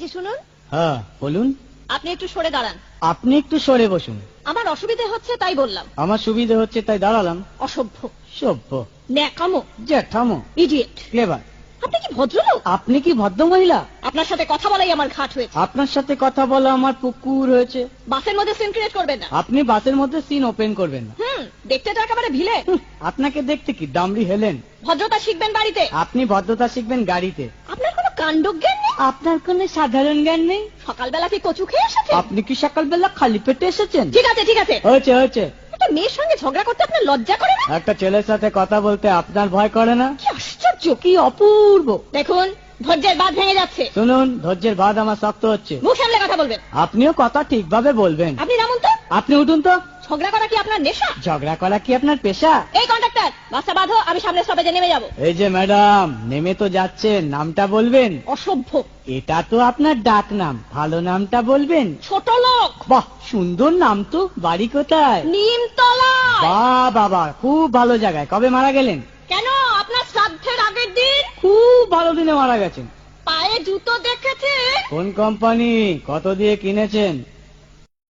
শুনুন। হ্যাঁ বলুন। আপনি একটু সরে দাঁড়ান। আপনি একটু সরে বসুন। আমার অসুবিধে হচ্ছে তাই বললাম। আমার সুবিধে হচ্ছে তাই দাঁড়ালাম। অসভ্য, সভ্য, ন্যাকামো, জ্যাঠামো, ইডিয়েট। ক্লেভার। আপনি কি ভদ্রলোক? আপনি কি ভদ্র মহিলা? আপনার সাথে কথা বলাই আমার ঘাট হয়েছে। আপনার সাথে কথা বলা আমার পুকুর হয়েছে। বাসের মধ্যে সিন ক্রিয়েট করবেন না। আপনি বাসের মধ্যে সিন ওপেন করবেন না। দেখতে তো একেবারে ভিলে। আপনাকে দেখতে কি দামড়ি হেলেন? ভদ্রতা শিখবেন বাড়িতে। আপনি ভদ্রতা শিখবেন গাড়িতে। আপনার কোনো কাণ্ডজ্ঞান নেই। আপনার কোনো সাধারণ জ্ঞান নেই। সকালবেলা কি কচু খেয়ে এসেছেন? আপনি কি সকালবেলা খালি পেটে এসেছেন? ঠিক আছে ঠিক আছে, হয়েছে হয়েছে। একটা মেয়ের সঙ্গে ঝগড়া করতে আপনার লজ্জা করে না? একটা ছেলের সাথে কথা বলতে আপনার ভয় করে না? কি আশ্চর্য, কি অপূর্ব। দেখুন ধৈর্যের বাঁধ ভেঙে যাচ্ছে। শুনুন, ধৈর্যের বাঁধ আমার শক্ত হচ্ছে। মুখ সামলে কথা বলবেন। আপনিও কথা ঠিকভাবে বলবেন। আপনি নামুন তো। আপনি উঠুন তো। ঝগড়া করা কি আপনার নেশা? ঝগড়া করা কি আপনার পেশা? এই কন্ডাক্টর, বাসটা বাঁধো, আমি সামনে স্টপেজে নেমে যাব। এই যে ম্যাডাম, নেমে তো যাচ্ছেন, নামটা বলবেন। অসভ্য। এটা তো আপনার ডাক নাম, ভালো নামটা বলবেন। ছোট লোক। বাহ, সুন্দর নাম তো। বাড়ি কোথায়? নিমতলা। বাহ বাবা, খুব ভালো জায়গায়। কবে মারা গেলেন? কেন, আপনার শ্রাদ্ধের আগের দিন। খুব ভালো দিনে মারা গেছেন। পায়ে জুতো দেখেছে? কোন কোম্পানি? কত দিয়ে কিনেছেন?